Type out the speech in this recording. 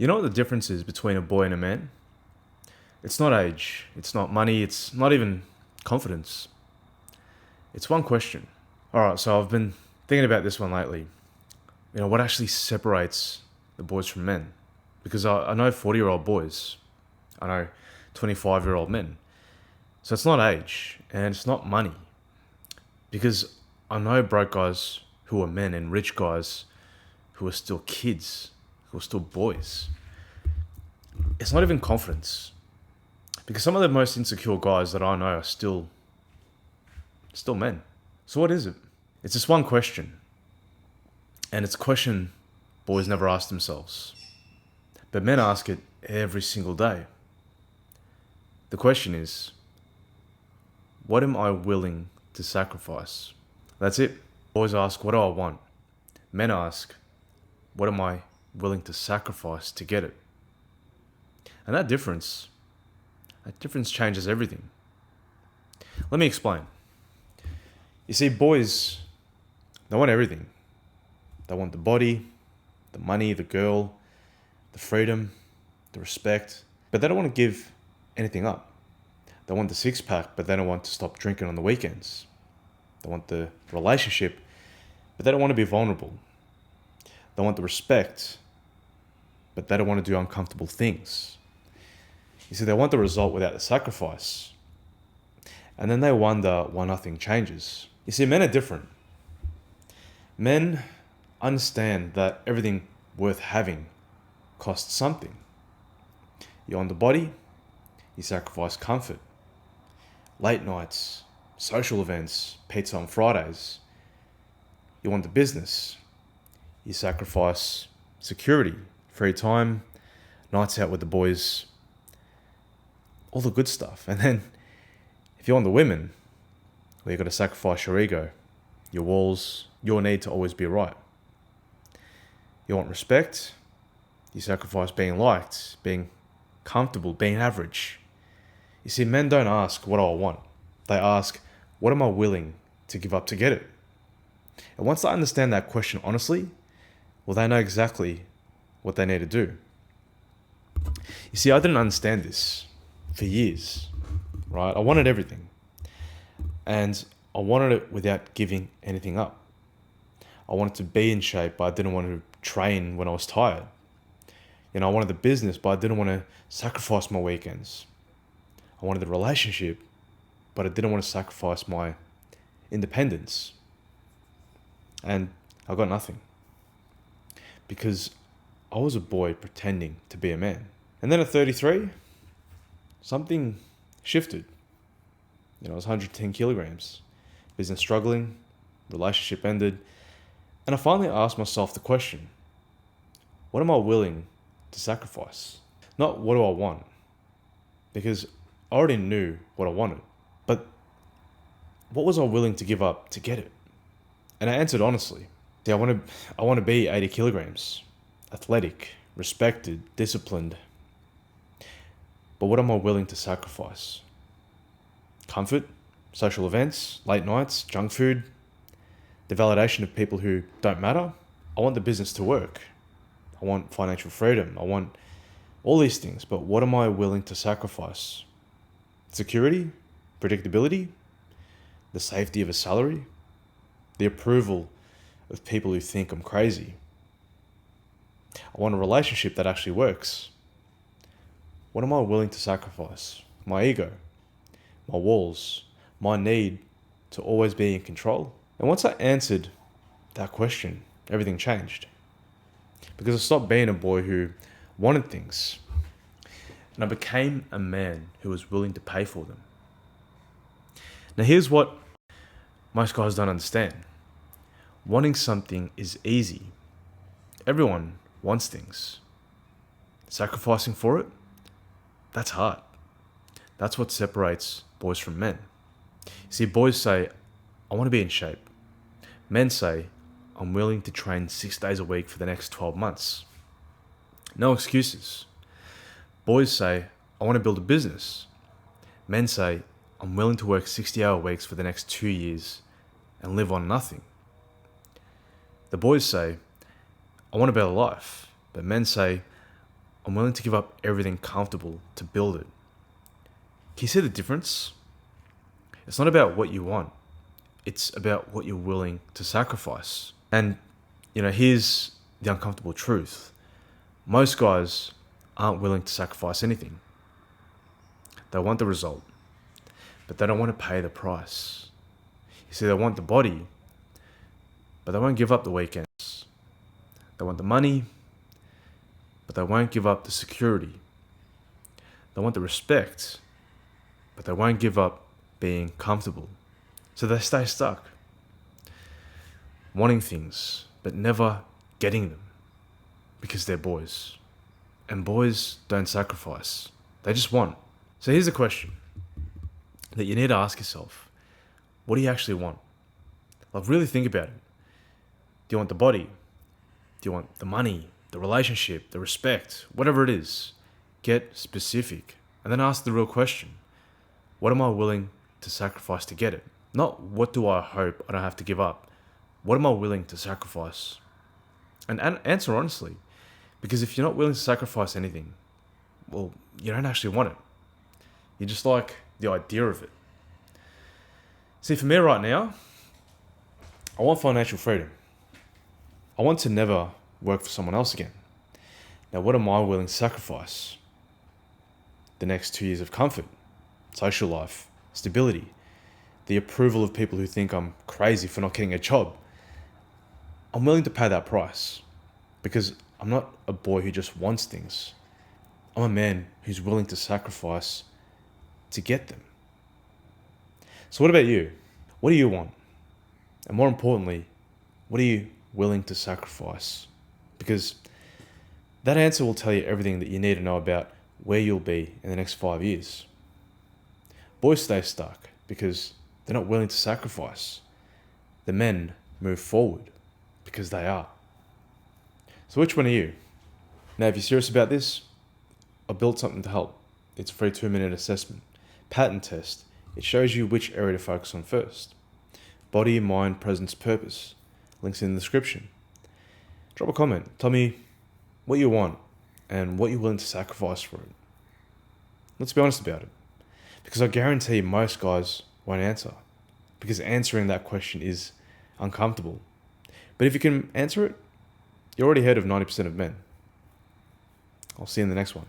You know what the difference is between a boy and a man? It's not age, it's not money, it's not even confidence. It's one question. Alright, so I've been thinking about this one lately. What actually separates the boys from men? Because I know 40-year-old boys, I know 25-year-old men. So it's not age and it's not money. Because I know broke guys who are men and rich guys who are still kids, who are still boys. It's not even confidence. Because some of the most insecure guys that I know are still men. So what is it? It's just one question. And it's a question boys never ask themselves. But men ask it every single day. The question is, what am I willing to sacrifice? That's it. Boys ask, what do I want? Men ask, what am I willing to sacrifice to get it? And that difference changes everything. Let me explain. You see, boys, they want everything. They want the body, the money, the girl, the freedom, the respect, but they don't want to give anything up. They want the six-pack, but they don't want to stop drinking on the weekends. They want the relationship, but they don't want to be vulnerable. They want the respect, but they don't want to do uncomfortable things. You see, they want the result without the sacrifice. And then they wonder why nothing changes. You see, men are different. Men understand that everything worth having costs something. You want the body, you sacrifice comfort. Late nights, social events, pizza on Fridays. You want the business, you sacrifice security, free time, nights out with the boys, all the good stuff. And then if you want the women, well, you've got to sacrifice your ego, your walls, your need to always be right. You want respect, you sacrifice being liked, being comfortable, being average. You see, men don't ask, what do I want? They ask, what am I willing to give up to get it? And once they understand that question honestly, well, they know exactly what they need to do. You see, I didn't understand this for years, right? I wanted everything. And I wanted it without giving anything up. I wanted to be in shape, but I didn't want to train when I was tired. I wanted the business, but I didn't want to sacrifice my weekends. I wanted the relationship, but I didn't want to sacrifice my independence. And I got nothing. Because I was a boy pretending to be a man. And then at 33, something shifted. I was 110 kilograms. Business struggling, relationship ended. And I finally asked myself the question, what am I willing to sacrifice? Not what do I want? Because I already knew what I wanted. But what was I willing to give up to get it? And I answered honestly. See, I want to be 80 kilograms, athletic, respected, disciplined. But what am I willing to sacrifice? Comfort, social events, late nights, junk food, the validation of people who don't matter. I want the business to work. I want financial freedom. I want all these things. But what am I willing to sacrifice? Security, predictability, the safety of a salary, the approval of people who think I'm crazy. I want a relationship that actually works. What am I willing to sacrifice? My ego, my walls, my need to always be in control. And once I answered that question, everything changed. Because I stopped being a boy who wanted things. And I became a man who was willing to pay for them. Now here's what most guys don't understand. Wanting something is easy. Everyone wants things. Sacrificing for it, that's hard. That's what separates boys from men. You see, boys say, I want to be in shape. Men say, I'm willing to train 6 days a week for the next 12 months. No excuses. Boys say, I want to build a business. Men say, I'm willing to work 60-hour weeks for the next 2 years and live on nothing. The boys say, I want a better life. But men say, I'm willing to give up everything comfortable to build it. Can you see the difference? It's not about what you want. It's about what you're willing to sacrifice. And, here's the uncomfortable truth. Most guys aren't willing to sacrifice anything. They want the result, but they don't want to pay the price. You see, they want the body, but they won't give up the weekends. They want the money, but they won't give up the security. They want the respect, but they won't give up being comfortable. So they stay stuck, wanting things, but never getting them, because they're boys. And boys don't sacrifice. They just want. So here's a question that you need to ask yourself. What do you actually want? Like, really think about it. Do you want the body? Do you want the money, the relationship, the respect, whatever it is? Get specific. And then ask the real question. What am I willing to sacrifice to get it? Not what do I hope I don't have to give up. What am I willing to sacrifice? And answer honestly. Because if you're not willing to sacrifice anything, well, you don't actually want it. You just like the idea of it. See, for me right now, I want financial freedom. I want to never work for someone else again. Now, what am I willing to sacrifice? The next 2 years of comfort, social life, stability, the approval of people who think I'm crazy for not getting a job. I'm willing to pay that price because I'm not a boy who just wants things. I'm a man who's willing to sacrifice to get them. So what about you? What do you want? And more importantly, what are you willing to sacrifice? Because that answer will tell you everything that you need to know about where you'll be in the next 5 years. Boys stay stuck because they're not willing to sacrifice. The men move forward because they are. So which one are you? Now, if you're serious about this, I built something to help. It's a free 2-minute assessment. Pattern test. It shows you which area to focus on first. Body, mind, presence, purpose. Links in the description. Drop a comment. Tell me what you want and what you're willing to sacrifice for it. Let's be honest about it. Because I guarantee most guys won't answer. Because answering that question is uncomfortable. But if you can answer it, you're already ahead of 90% of men. I'll see you in the next one.